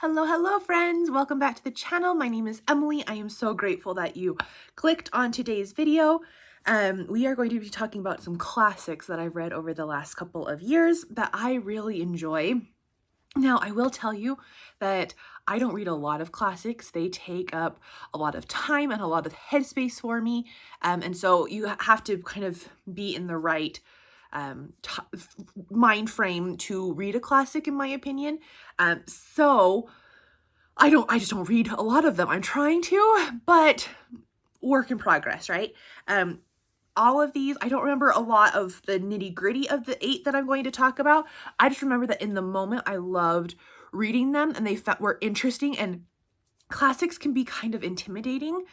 Hello, hello friends! Welcome back to the channel. My name is Emily. I am so grateful that you clicked on today's video. We are going to be talking about some classics that I've read over the last couple of years that I really enjoy. Now, I will tell you that I don't read a lot of classics. They take up a lot of time and a lot of headspace for me. And so you have to kind of be in the right mind frame to read a classic, in my opinion. So I just don't read a lot of them. I'm trying to, but work in progress, right? All of these, I don't remember a lot of the nitty gritty of the 8 that I'm going to talk about. I just remember that in the moment I loved reading them and they were interesting, and classics can be kind of intimidating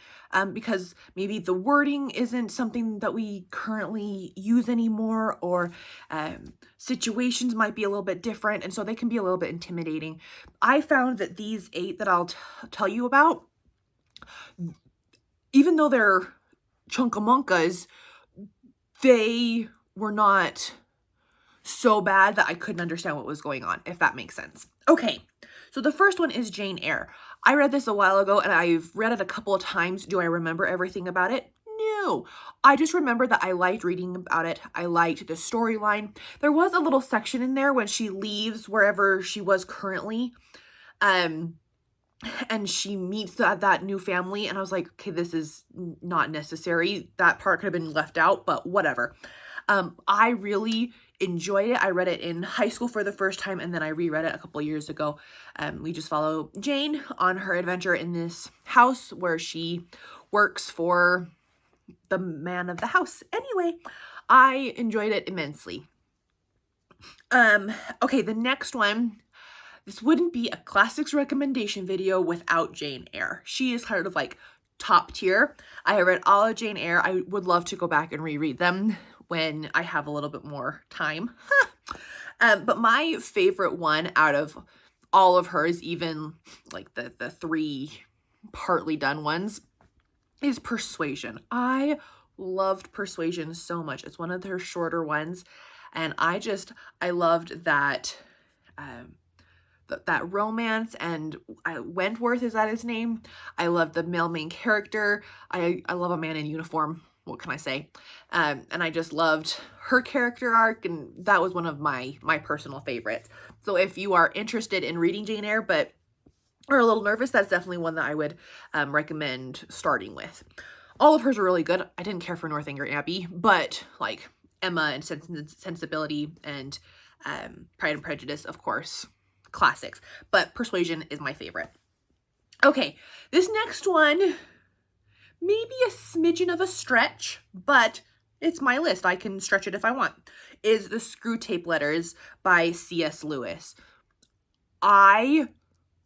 because maybe the wording isn't something that we currently use anymore, or situations might be a little bit different, and so they can be a little bit intimidating. I found that these 8 that I'll tell you about, even though they're chunkamunkas, they were not so bad that I couldn't understand what was going on, if that makes sense. Okay, so the first one is Jane Eyre. I read this a while ago and I've read it a couple of times. Do I remember everything about it? No. I just remember that I liked reading about it. I liked the storyline. There was a little section in there when she leaves wherever she was currently, and she meets that new family, and I was like, okay, this is not necessary. That part could have been left out, but whatever. I really enjoyed it. I read it in high school for the first time, and then I reread it a couple years ago. We just follow Jane on her adventure in this house where she works for the man of the house. Anyway, I enjoyed it immensely. Okay, the next one. This wouldn't be a classics recommendation video without Jane Eyre. She is kind of like top tier. I read all of Jane Eyre. I would love to go back and reread them when I have a little bit more time. But my favorite one out of all of hers, even like the 3 partly done ones, is Persuasion. I loved Persuasion so much. It's one of their shorter ones, and I loved that that romance, and Wentworth, is that his name? I love the male main character. I love a man in uniform. What can I say? And I just loved her character arc, and that was one of my personal favorites. So if you are interested in reading Jane Eyre but are a little nervous, that's definitely one that I would recommend starting with. All of hers are really good. I didn't care for Northanger Abbey, but like Emma and Sensibility and Pride and Prejudice, of course, classics, but Persuasion is my favorite. Okay, this next one may be a smidgen of a stretch, but it's my list. I can stretch it if I want. Is The Screwtape Letters by C.S. Lewis. I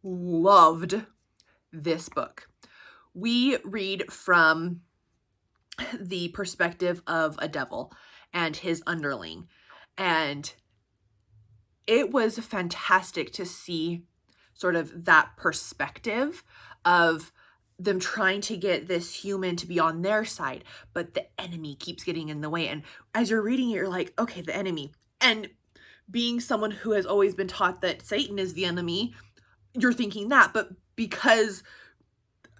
loved this book. We read from the perspective of a devil and his underling, and it was fantastic to see sort of that perspective of them trying to get this human to be on their side, but the enemy keeps getting in the way. And as you're reading it, you're like, okay, the enemy. And being someone who has always been taught that Satan is the enemy, you're thinking that, but because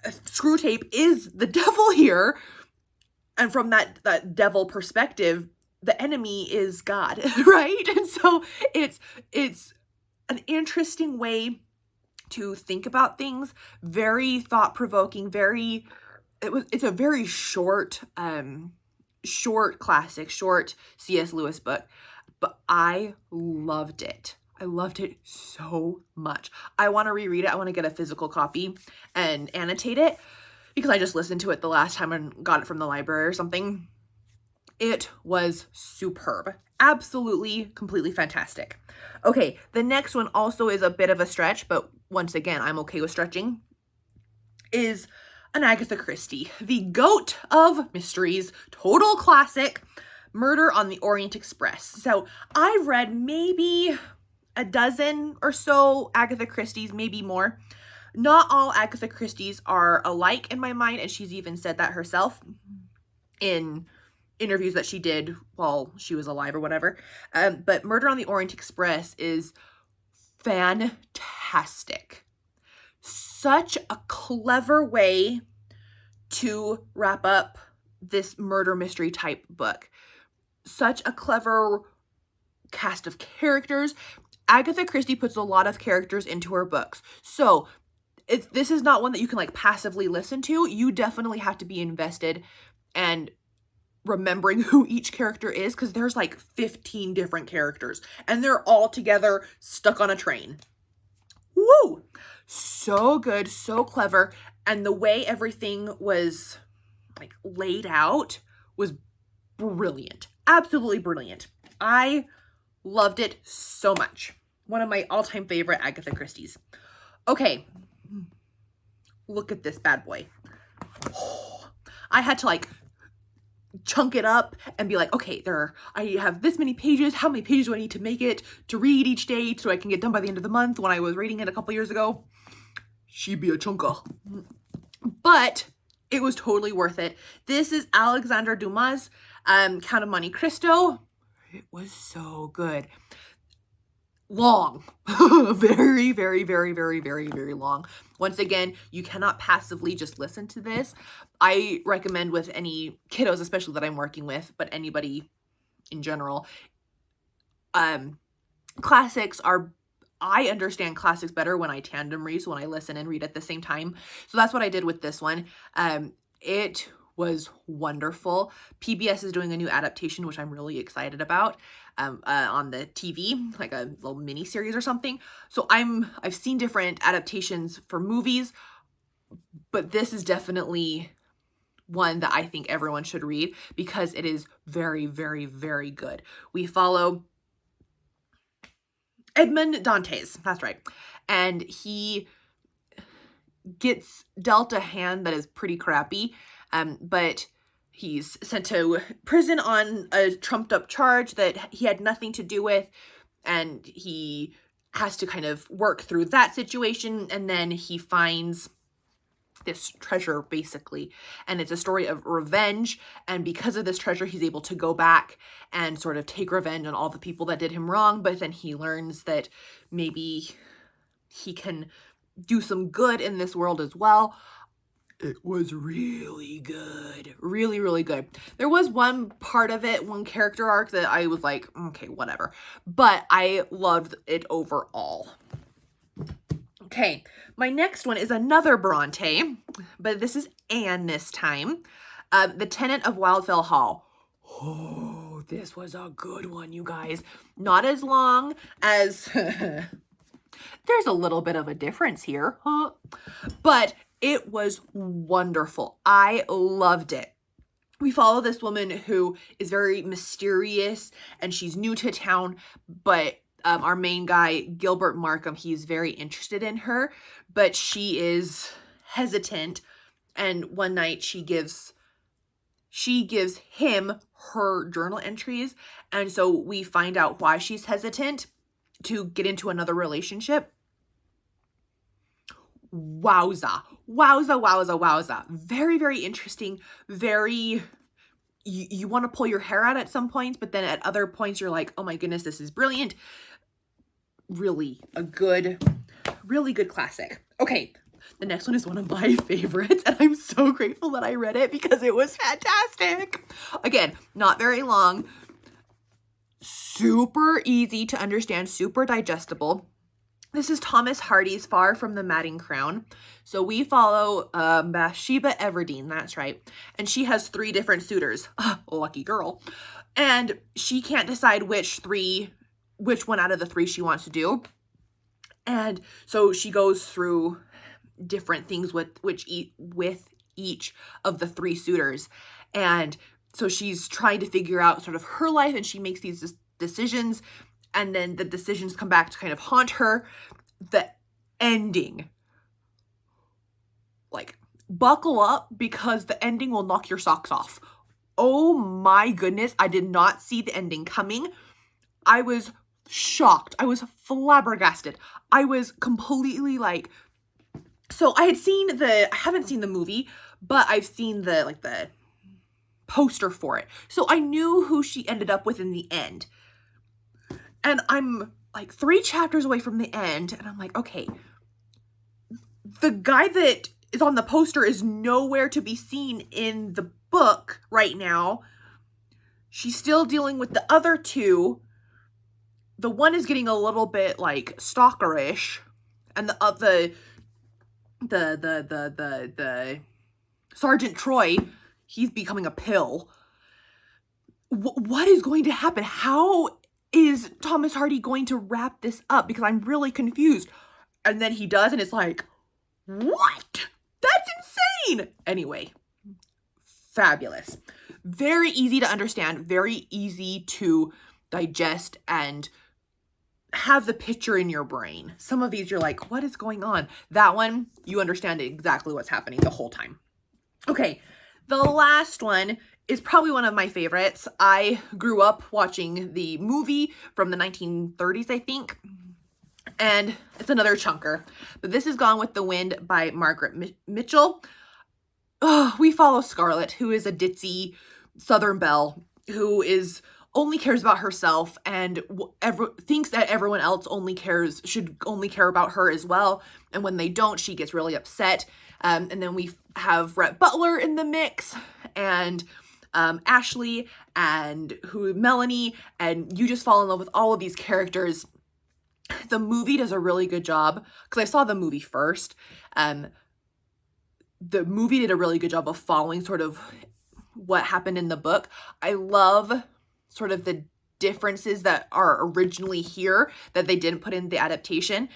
Screwtape is the devil here, and from that devil perspective, the enemy is God, right? And so it's an interesting way to think about things, very thought-provoking, it's a very short classic, short C.S. Lewis book, but I loved it. I loved it so much. I want to reread it. I want to get a physical copy and annotate it, because I just listened to it the last time and got it from the library or something. It was superb. Absolutely, completely fantastic. Okay, the next one also is a bit of a stretch, but once again, I'm okay with stretching, is an Agatha Christie, the GOAT of mysteries, total classic, Murder on the Orient Express. So I've read maybe a dozen or so Agatha Christies, maybe more. Not all Agatha Christies are alike in my mind, and she's even said that herself in interviews that she did while she was alive or whatever. But Murder on the Orient Express is fantastic. Such a clever way to wrap up this murder mystery type book. Such a clever cast of characters. Agatha Christie puts a lot of characters into her books. So this is not one that you can like passively listen to. You definitely have to be invested and remembering who each character is, because there's like 15 different characters and they're all together stuck on a train. Woo! So good, so clever. And the way everything was like laid out was brilliant. Absolutely brilliant. I loved it so much. One of my all-time favorite Agatha Christie's. Okay. Look at this bad boy. I had to like chunk it up and be like, okay, I have this many pages. How many pages do I need to make it to read each day so I can get done by the end of the month? When I was reading it a couple years ago, she be a chunker. But it was totally worth it. This is Alexandre Dumas, Count of Monte Cristo. It was so good. Long. Very, very, very, very, very, very long. Once again, you cannot passively just listen to this. I recommend with any kiddos, especially that I'm working with, but anybody in general, classics are, I understand classics better when I tandem read, so when I listen and read at the same time. So that's what I did with this one. It was wonderful. PBS is doing a new adaptation, which I'm really excited about, on the TV, like a little mini series or something. So I've seen different adaptations for movies, but this is definitely one that I think everyone should read because it is very, very, very good. We follow Edmond Dantes, that's right. And he gets dealt a hand that is pretty crappy, but he's sent to prison on a trumped up charge that he had nothing to do with, and he has to kind of work through that situation, and then he finds this treasure, basically, and it's a story of revenge, and because of this treasure, he's able to go back and sort of take revenge on all the people that did him wrong, but then he learns that maybe he can do some good in this world as well. It was really good. Really, really good. There was one part of it, one character arc that I was like, okay, whatever. But I loved it overall. Okay, my next one is another Bronte, but this is Anne this time. The Tenant of Wildfell Hall. Oh, this was a good one, you guys. Not as long as... There's a little bit of a difference here, huh? But it was wonderful. I loved it. We follow this woman who is very mysterious and she's new to town, but our main guy, Gilbert Markham, he's very interested in her, but she is hesitant. And one night she gives him her journal entries. And so we find out why she's hesitant to get into another relationship. Wowza. Wowza, wowza, wowza. Very, very interesting. Very, you want to pull your hair out at some points, but then at other points you're like, oh my goodness, this is brilliant. Really really good classic. Okay, the next one is one of my favorites, and I'm so grateful that I read it because it was fantastic. Again, not very long. Super easy to understand, super digestible. This is Thomas Hardy's Far from the Mating Crown. So we follow Bathsheba Everdeen, that's right. And she has 3 different suitors. Lucky girl. And she can't decide which one out of the 3 she wants to do. And so she goes through different things with each of the 3 suitors. And so she's trying to figure out sort of her life, and she makes these decisions, and then the decisions come back to kind of haunt her. The ending, like, buckle up because the ending will knock your socks off. Oh my goodness, I did not see the ending coming. I was shocked. I was flabbergasted. I was completely like, so I haven't seen the movie, but I've seen the poster for it. So I knew who she ended up with in the end. And I'm like 3 chapters away from the end, and I'm like, okay, the guy that is on the poster is nowhere to be seen in the book right now. She's still dealing with the other two. The one is getting a little bit like stalkerish, and the Sergeant Troy, he's becoming a pill. What is going to happen? How is Thomas Hardy going to wrap this up? Because I'm really confused. And then he does, and it's like, what? That's insane. Anyway, fabulous. Very easy to understand, very easy to digest and have the picture in your brain. Some of these you're like, what is going on? That one, you understand exactly what's happening the whole time. Okay, the last one is probably one of my favorites. I grew up watching the movie from the 1930s, I think, and it's another chunker. But this is Gone with the Wind by Margaret Mitchell. Oh, we follow Scarlett, who is a ditzy Southern belle, who only cares about herself and thinks that everyone else should only care about her as well. And when they don't, she gets really upset. And then we have Rhett Butler in the mix, and Ashley, and Melanie, and you just fall in love with all of these characters. The movie does a really good job, because I saw the movie first. The movie did a really good job of following sort of what happened in the book. I love sort of the differences that are originally here that they didn't put in the adaptation.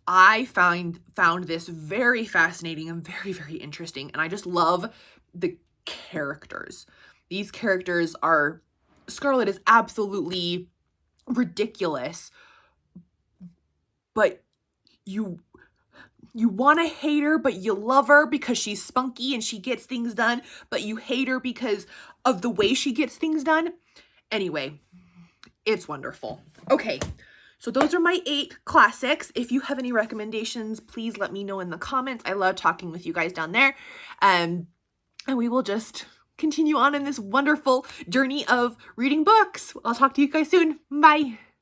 I found this very fascinating and very, very interesting. And I just love the characters. These characters Scarlett is absolutely ridiculous, but you want to hate her, but you love her because she's spunky and she gets things done, but you hate her because of the way she gets things done. Anyway, it's wonderful. Okay, so those are my 8 classics. If you have any recommendations, please let me know in the comments. I love talking with you guys down there. And we will just continue on in this wonderful journey of reading books. I'll talk to you guys soon. Bye.